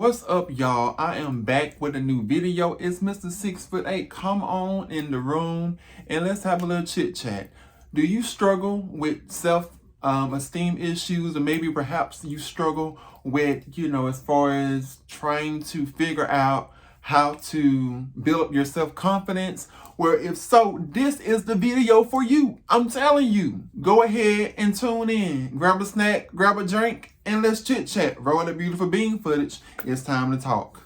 What's up, y'all? I am back with a new video. It's Mr. 6'8". Come on in the room and let's have a little chit chat. Do you struggle with self-esteem issues, or maybe perhaps you struggle with, as far as trying to figure out how to build up your self-confidence? Well, if so, this is the video for you. I'm telling you, go ahead and tune in. Grab a snack, grab a drink, and let's chit chat. Roll the beautiful bean footage. It's time to talk.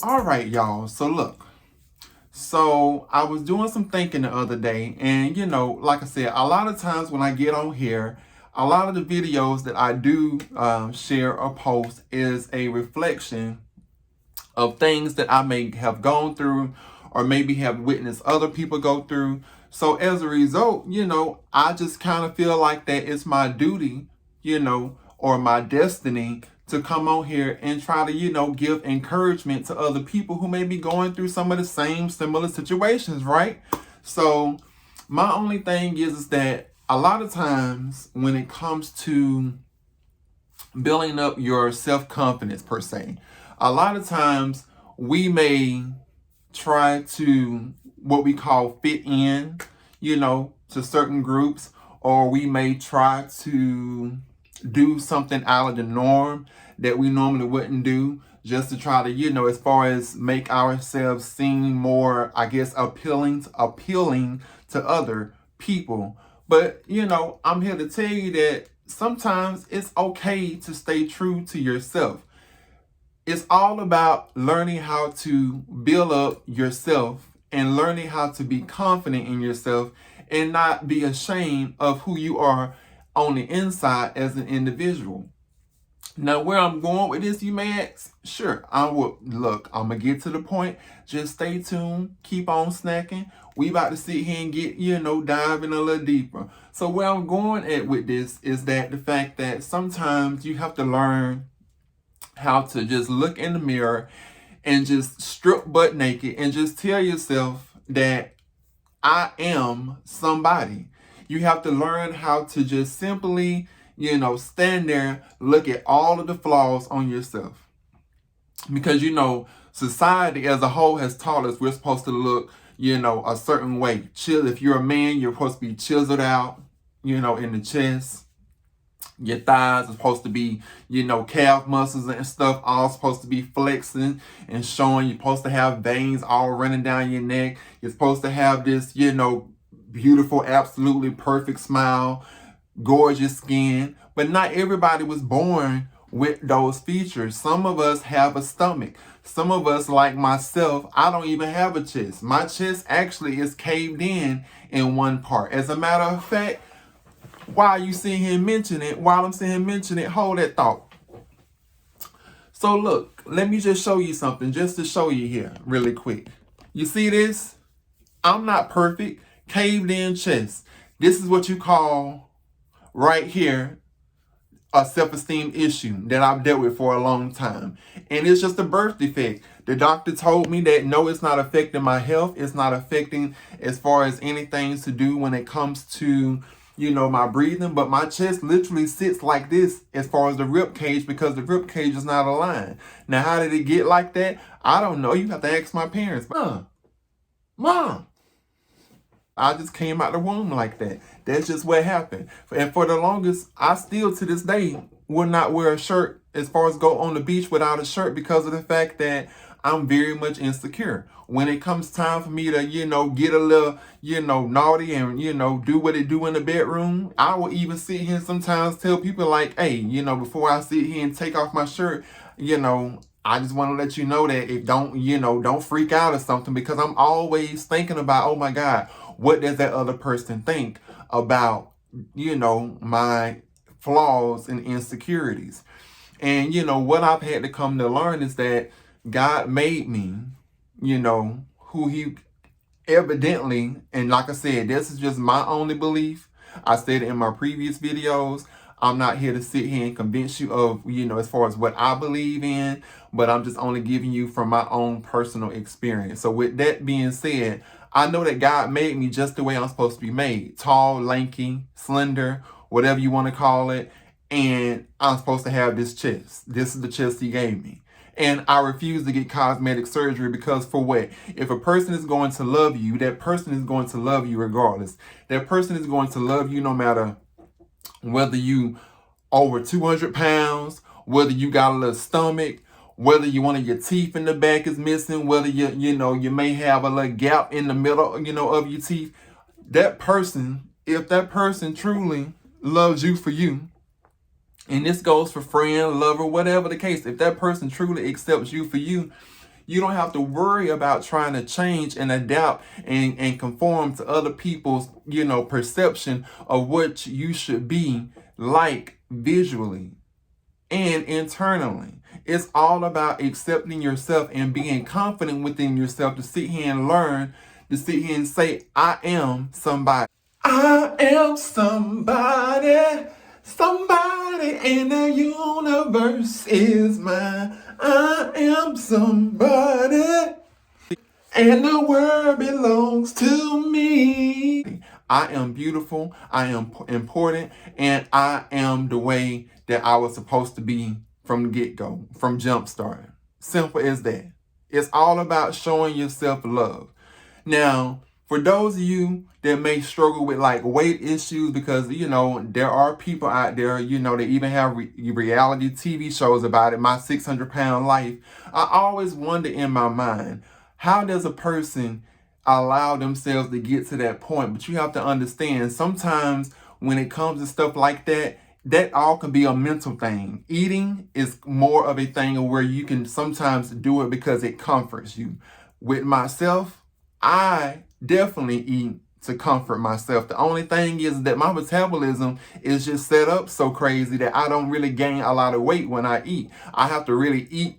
All right, y'all. So look. So I was doing some thinking the other day, and like I said, a lot of times when I get on here, a lot of the videos that I do share or post is a reflection of things that I may have gone through or maybe have witnessed other people go through. So as a result, I just kind of feel like that it's my duty, or my destiny to come on here and try to, give encouragement to other people who may be going through some of the same similar situations, right? So my only thing is that a lot of times when it comes to building up your self-confidence per se, a lot of times we may try to what we call fit in, to certain groups, or we may try to do something out of the norm that we normally wouldn't do, just to try to, as far as make ourselves seem more, I guess, appealing to other people. But, I'm here to tell you that sometimes it's okay to stay true to yourself. It's all about learning how to build up yourself and learning how to be confident in yourself and not be ashamed of who you are on the inside as an individual. Now, where I'm going with this, you may ask? Sure, I'm gonna get to the point. Just stay tuned, keep on snacking. We about to sit here and get, dive in a little deeper. So where I'm going at with this is that the fact that sometimes you have to learn how to just look in the mirror and just strip butt naked and just tell yourself that I am somebody. You have to learn how to just simply, stand there, look at all of the flaws on yourself. Because, society as a whole has taught us we're supposed to look, a certain way. If you're a man, you're supposed to be chiseled out, in the chest. Your thighs are supposed to be, calf muscles and stuff, all supposed to be flexing and showing. You're supposed to have veins all running down your neck. You're supposed to have this, beautiful, absolutely perfect smile, gorgeous skin. But not everybody was born with those features. Some of us have a stomach. Some of us, like myself, I don't even have a chest. My chest actually is caved in one part. As a matter of fact, while I'm sitting here mentioning it, hold that thought. So look, let me just show you something, just to show you here really quick. You see this? I'm not perfect. Caved in chest. This is what you call right here a self-esteem issue that I've dealt with for a long time. And it's just a birth defect. The doctor told me that no, it's not affecting my health. It's not affecting as far as anything to do when it comes to my breathing, but my chest literally sits like this as far as the rib cage, because the rib cage is not aligned. Now, how did it get like that? I don't know. You have to ask my parents. Mom, I just came out the womb like that. That's just what happened. And for the longest, I still to this day will not wear a shirt as far as go on the beach without a shirt, because of the fact that I'm very much insecure. When it comes time for me to, get a little, naughty and, do what it do in the bedroom, I will even sit here and sometimes tell people like, hey, before I sit here and take off my shirt, I just want to let you know that don't freak out or something, because I'm always thinking about, oh my God, what does that other person think about, my flaws and insecurities? And, what I've had to come to learn is that God made me, who he evidently, and like I said, this is just my only belief. I said it in my previous videos. I'm not here to sit here and convince you of, as far as what I believe in, but I'm just only giving you from my own personal experience. So with that being said, I know that God made me just the way I'm supposed to be made. Tall, lanky, slender, whatever you want to call it. And I'm supposed to have this chest. This is the chest he gave me. And I refuse to get cosmetic surgery because for what? If a person is going to love you, that person is going to love you regardless. That person is going to love you no matter whether you over 200 pounds, whether you got a little stomach, whether one of your teeth in the back is missing, whether you may have a little gap in the middle, of your teeth. That person, if that person truly loves you for you, and this goes for friend, lover, whatever the case, if that person truly accepts you for you, you don't have to worry about trying to change and adapt and conform to other people's, perception of what you should be like visually and internally. It's all about accepting yourself and being confident within yourself to sit here and learn, to sit here and say, I am somebody. I am somebody. Somebody in the universe is mine. I am somebody. And the world belongs to me. I am beautiful, I am important, and I am the way that I was supposed to be from the get-go, from jump starting. Simple as that. It's all about showing yourself love. Now, for those of you that may struggle with like weight issues, because, there are people out there, they even have reality TV shows about it, My 600-Pound Life. I always wonder in my mind, how does a person allow themselves to get to that point? But you have to understand, sometimes when it comes to stuff like that, that all can be a mental thing. Eating is more of a thing where you can sometimes do it because it comforts you. With myself, I definitely eat to comfort myself. The only thing is that my metabolism is just set up so crazy that I don't really gain a lot of weight when I eat. I have to really eat,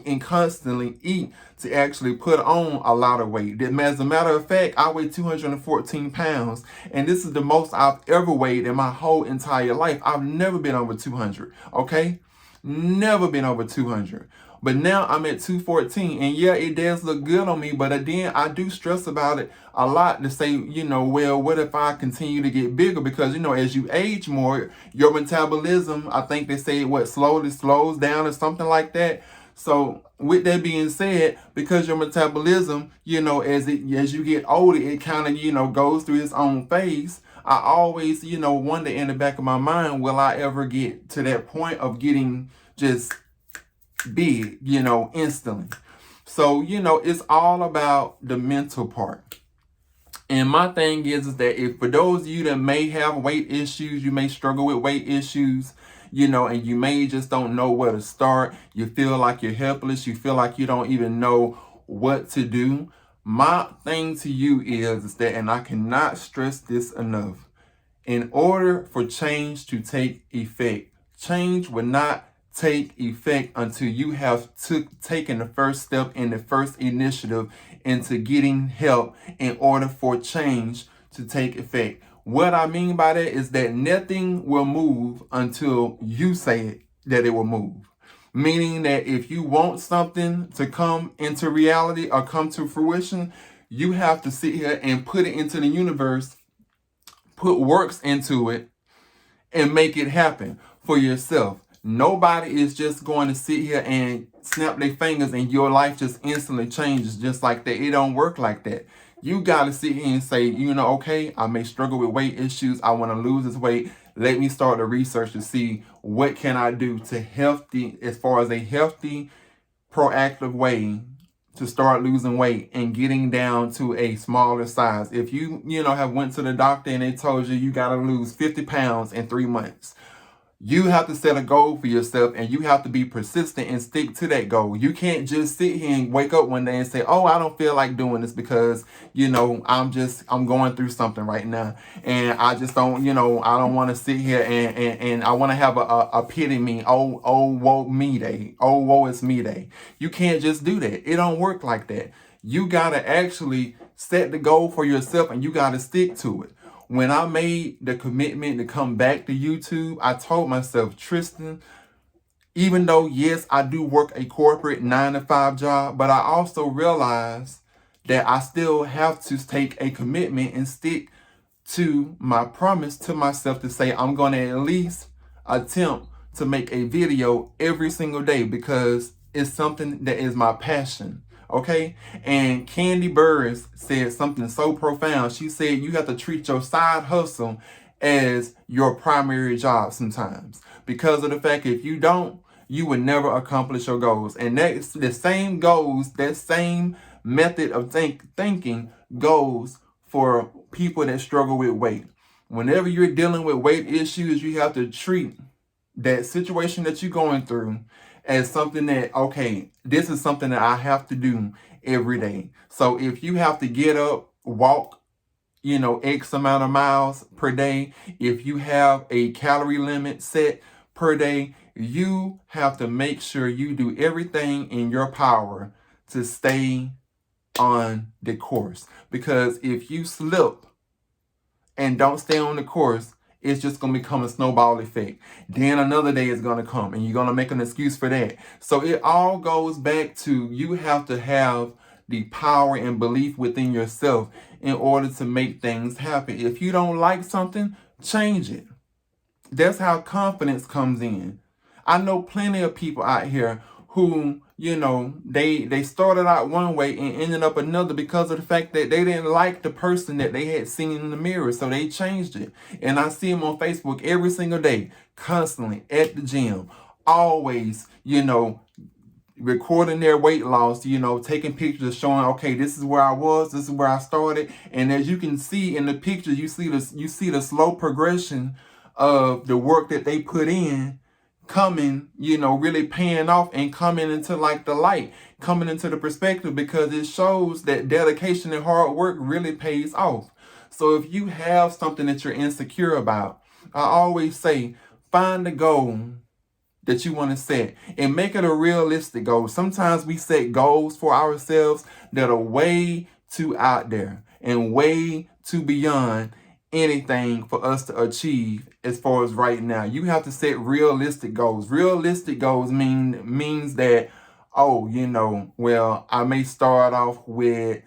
and constantly eat to actually put on a lot of weight. As a matter of fact, I weigh 214 pounds, and this is the most I've ever weighed in my whole entire life. I've never been over 200, okay? Never been over 200. But now I'm at 214, and yeah, it does look good on me, but then I do stress about it a lot to say, well, what if I continue to get bigger? Because, as you age more, your metabolism, I think they say slowly slows down or something like that. So with that being said, because your metabolism, as you get older, it kind of, goes through its own phase. I always, wonder in the back of my mind, will I ever get to that point of getting just big, instantly? So, it's all about the mental part. And my thing is that if for those of you that may have weight issues, you may struggle with weight issues, and you may just don't know where to start. You feel like you're helpless. You feel like you don't even know what to do. My thing to you is that, and I cannot stress this enough, in order for change to take effect, change will not take effect until you have taken the first step and the first initiative into getting help in order for change to take effect. What I mean by that is that nothing will move until you say it, that it will move. Meaning that if you want something to come into reality or come to fruition, you have to sit here and put it into the universe, put works into it, and make it happen for yourself. Nobody is just going to sit here and snap their fingers and your life just instantly changes just like that. It don't work like that. You got to sit here and say, okay, I may struggle with weight issues. I want to lose this weight. Let me start the research to see what can I do to as far as a healthy, proactive way to start losing weight and getting down to a smaller size. If you, have went to the doctor and they told you you got to lose 50 pounds in 3 months, you have to set a goal for yourself and you have to be persistent and stick to that goal. You can't just sit here and wake up one day and say, oh, I don't feel like doing this because, I'm going through something right now. And I just don't, I don't want to sit here and I want to have a pity me, oh, woe me day. Oh, woe is me day. You can't just do that. It don't work like that. You got to actually set the goal for yourself and you got to stick to it. When I made the commitment to come back to YouTube, I told myself, Tristan, even though, yes, I do work a corporate 9-to-5 job, but I also realize that I still have to take a commitment and stick to my promise to myself to say I'm going to at least attempt to make a video every single day because it's something that is my passion. Okay? And Candy Burris said something so profound. She said you have to treat your side hustle as your primary job sometimes. Because of the fact if you don't, you will never accomplish your goals. And that's the same goals, that same method of thinking goes for people that struggle with weight. Whenever you're dealing with weight issues, you have to treat that situation that you're going through as something that, okay, this is something that I have to do every day. So if you have to get up, walk, X amount of miles per day, if you have a calorie limit set per day, you have to make sure you do everything in your power to stay on the course. Because if you slip and don't stay on the course, it's just going to become a snowball effect. Then another day is going to come and you're going to make an excuse for that. So it all goes back to you have to have the power and belief within yourself in order to make things happen. If you don't like something, change it. That's how confidence comes in. I know plenty of people out here who, they started out one way and ended up another because of the fact that they didn't like the person that they had seen in the mirror. So they changed it. And I see them on Facebook every single day, constantly at the gym, always, recording their weight loss, taking pictures showing, okay, this is where I was, this is where I started. And as you can see in the picture, you see the slow progression of the work that they put in coming, really paying off and coming into like the light, coming into the perspective, because it shows that dedication and hard work really pays off. So if you have something that you're insecure about, I always say, find a goal that you want to set and make it a realistic goal. Sometimes we set goals for ourselves that are way too out there and way too beyond anything for us to achieve as far as right now. You have to set realistic goals. Realistic goals means that, I may start off with,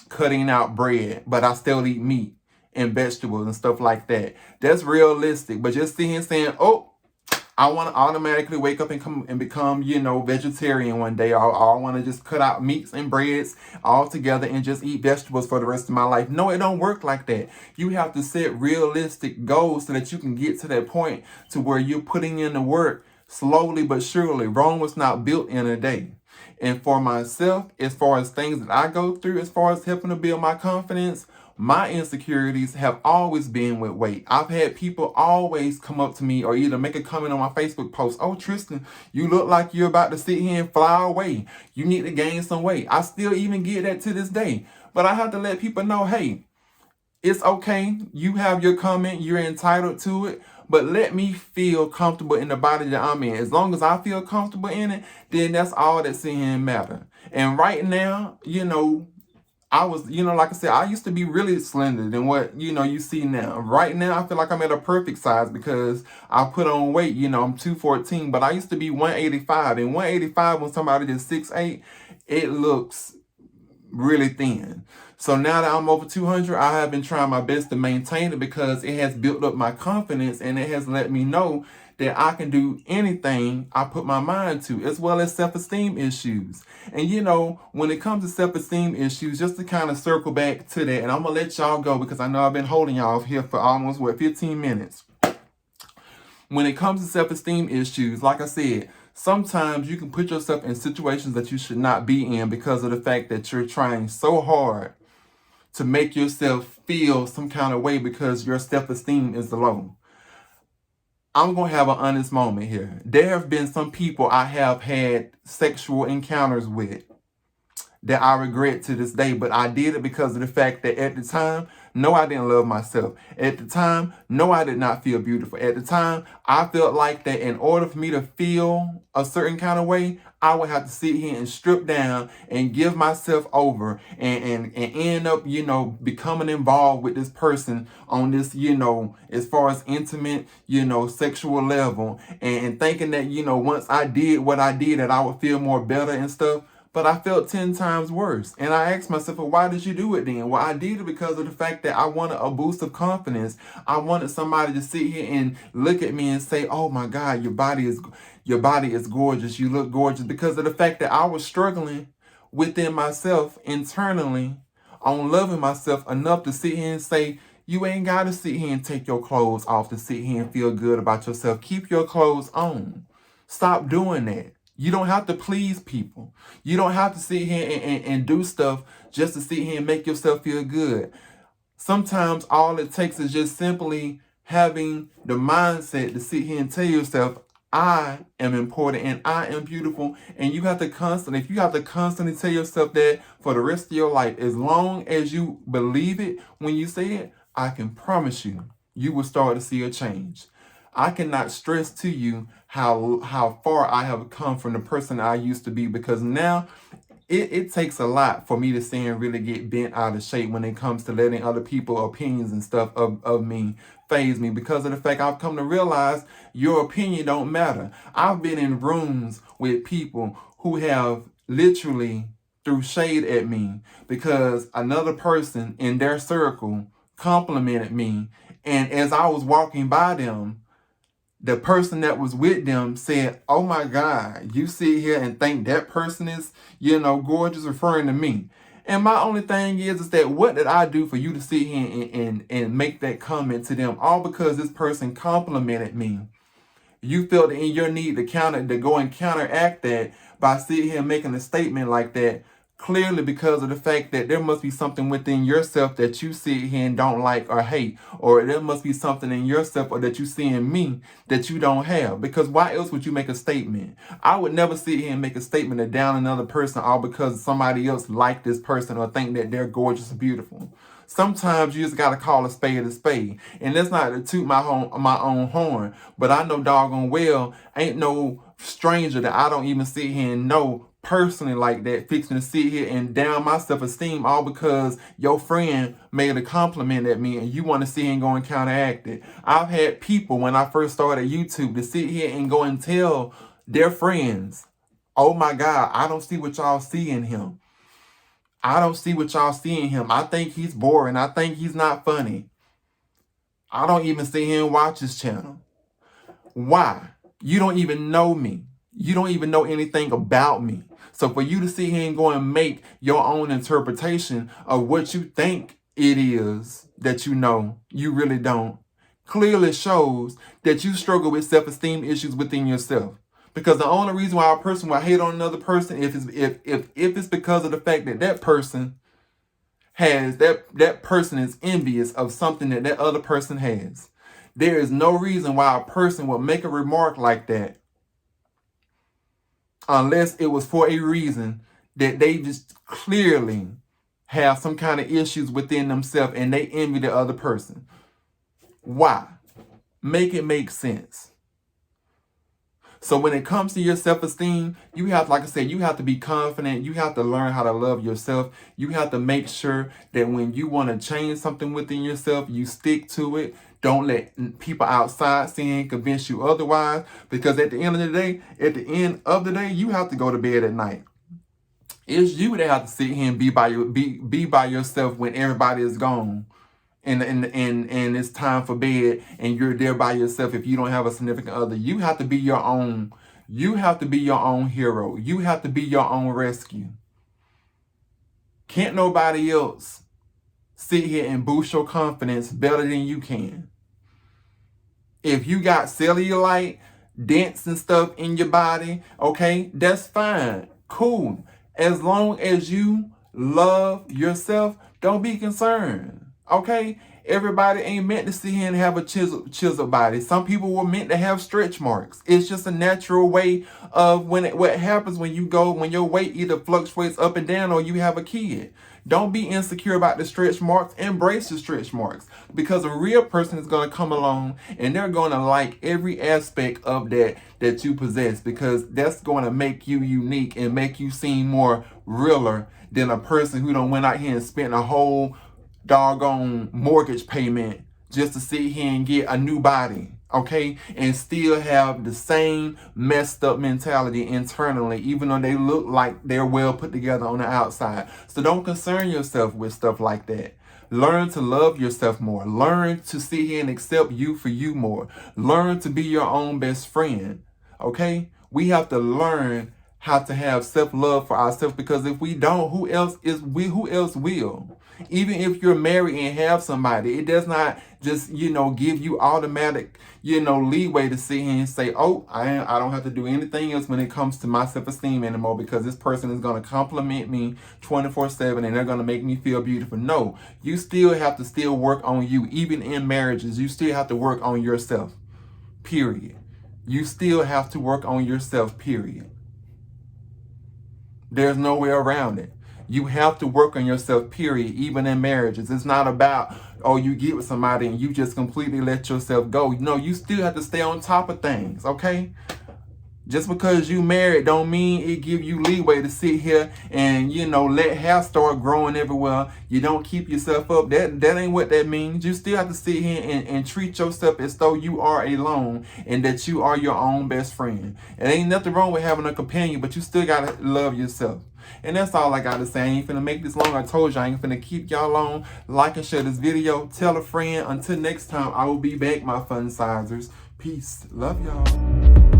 cutting out bread, but I still eat meat and vegetables and stuff like that. That's realistic. But just sitting here saying, I want to automatically wake up and become, vegetarian one day. I want to just cut out meats and breads altogether and just eat vegetables for the rest of my life. No, it don't work like that. You have to set realistic goals so that you can get to that point to where you're putting in the work slowly but surely. Rome was not built in a day. And for myself, as far as things that I go through, as far as helping to build my confidence, my insecurities have always been with weight. I've had people always come up to me or either make a comment on my Facebook post, "Oh, Tristan, you look like you're about to sit here and fly away. You need to gain some weight." I still even get that to this day. But I have to let people know, hey, it's okay. You have your comment. You're entitled to it. But let me feel comfortable in the body that I'm in. As long as I feel comfortable in it, then that's all that's in here matter. And right now, I was, like I said, I used to be really slender than what, you see now. Right now, I feel like I'm at a perfect size because I put on weight. I'm 214, but I used to be 185. And 185, when somebody is 6'8", it looks really thin. So now that I'm over 200, I have been trying my best to maintain it because it has built up my confidence and it has let me know that I can do anything I put my mind to, as well as self-esteem issues. And when it comes to self-esteem issues, just to kind of circle back to that, and I'm going to let y'all go because I know I've been holding y'all here for almost, 15 minutes. When it comes to self-esteem issues, like I said, sometimes you can put yourself in situations that you should not be in because of the fact that you're trying so hard to make yourself feel some kind of way because your self-esteem is low. I'm going to have an honest moment here. There have been some people I have had sexual encounters with that I regret to this day, but I did it because of the fact that at the time, no, I didn't love myself. At the time, no, I did not feel beautiful. At the time, I felt like that in order for me to feel a certain kind of way, I would have to sit here and strip down and give myself over and end up, becoming involved with this person on this, as far as intimate, sexual level, and thinking that, once I did what I did, that I would feel more better and stuff. But I felt 10 times worse. And I asked myself, well, why did you do it then? Well, I did it because of the fact that I wanted a boost of confidence. I wanted somebody to sit here and look at me and say, oh my God, your body is gorgeous. You look gorgeous. Because of the fact that I was struggling within myself internally on loving myself enough to sit here and say, you ain't got to sit here and take your clothes off to sit here and feel good about yourself. Keep your clothes on. Stop doing that. You don't have to please people. You don't have to sit here and do stuff just to sit here and make yourself feel good. Sometimes all it takes is just simply having the mindset to sit here and tell yourself, I am important and I am beautiful. And you have to constantly tell yourself that for the rest of your life, as long as you believe it when you say it, I can promise you, you will start to see a change. I cannot stress to you how far I have come from the person I used to be, because now it takes a lot for me to say and really get bent out of shape when it comes to letting other people's opinions and stuff of me phase me, because of the fact I've come to realize your opinion don't matter. I've been in rooms with people who have literally threw shade at me because another person in their circle complimented me, and as I was walking by them, the person that was with them said, oh my God, you sit here and think that person is, gorgeous, referring to me. And my only thing is that what did I do for you to sit here and make that comment to them? All because this person complimented me. You felt in your need to go and counteract that by sitting here making a statement like that. Clearly because of the fact that there must be something within yourself that you sit here and don't like or hate, or there must be something in yourself or that you see in me that you don't have. Because why else would you make a statement? I would never sit here and make a statement to down another person all because somebody else like this person or think that they're gorgeous or beautiful. Sometimes you just gotta call a spade a spade. And that's not to toot my own horn, but I know doggone well ain't no stranger that I don't even sit here and know personally like that, fixing to sit here and down my self-esteem all because your friend made a compliment at me and you want to sit here and go and counteract it. I've had people when I first started YouTube to sit here and go and tell their friends, oh my God, I don't see what y'all see in him. I don't see what y'all see in him. I think he's boring. I think he's not funny. I don't even sit here and watch his channel. Why? You don't even know me. You don't even know anything about me. So for you to sit here and go and make your own interpretation of what you think it is that you really don't, clearly shows that you struggle with self-esteem issues within yourself. Because the only reason why a person will hate on another person if it's because of the fact that that person has that person is envious of something that other person has. There is no reason why a person would make a remark like that unless it was for a reason that they just clearly have some kind of issues within themselves and they envy the other person. Why? Make it make sense. So when it comes to your self-esteem, you have, like I said, you have to be confident. You have to learn how to love yourself. You have to make sure that when you want to change something within yourself, you stick to it. Don't let people outside see and convince you otherwise. Because at the end of the day, you have to go to bed at night. It's you that have to sit here and be by yourself when everybody is gone. And it's time for bed and you're there by yourself. If you don't have a significant other, you have to be your own. You have to be your own hero. You have to be your own rescue. Can't nobody else sit here and boost your confidence better than you can. If you got cellulite, dents and stuff in your body, okay, that's fine. Cool. As long as you love yourself, don't be concerned. Okay, Everybody ain't meant to sit here and have a chisel body. Some people were meant to have stretch marks. It's just a natural way of what happens when your weight either fluctuates up and down or you have a kid. Don't be insecure about the stretch marks. Embrace the stretch marks, because a real person is going to come along and they're going to like every aspect of that you possess, because that's going to make you unique and make you seem more realer than a person who don't went out here and spent a whole doggone mortgage payment just to sit here and get a new body, okay, and still have the same messed up mentality internally, even though they look like they're well put together on the outside. So don't concern yourself with stuff like that. Learn to love yourself more. Learn to sit here and accept you for you more. Learn to be your own best friend, okay? We have to learn how to have self-love for ourselves, because if we don't, who else will? Even if you're married and have somebody, it does not just, give you automatic, leeway to sit here and say, oh, I don't have to do anything else when it comes to my self-esteem anymore, because this person is going to compliment me 24/7 and they're going to make me feel beautiful. No, you still have to work on you. Even in marriages, you still have to work on yourself, period. You still have to work on yourself, period. There's no way around it. You have to work on yourself, period, even in marriages. It's not about, oh, you get with somebody and you just completely let yourself go. No, you still have to stay on top of things, okay? Just because you married don't mean it give you leeway to sit here and, let hair start growing everywhere. You don't keep yourself up. That ain't what that means. You still have to sit here and treat yourself as though you are alone and that you are your own best friend. And ain't nothing wrong with having a companion, but you still got to love yourself. And that's all I got to say. I ain't finna make this long. I told you I ain't finna keep y'all on. Like and share this video. Tell a friend. Until next time, I will be back, my fun sizers. Peace. Love y'all.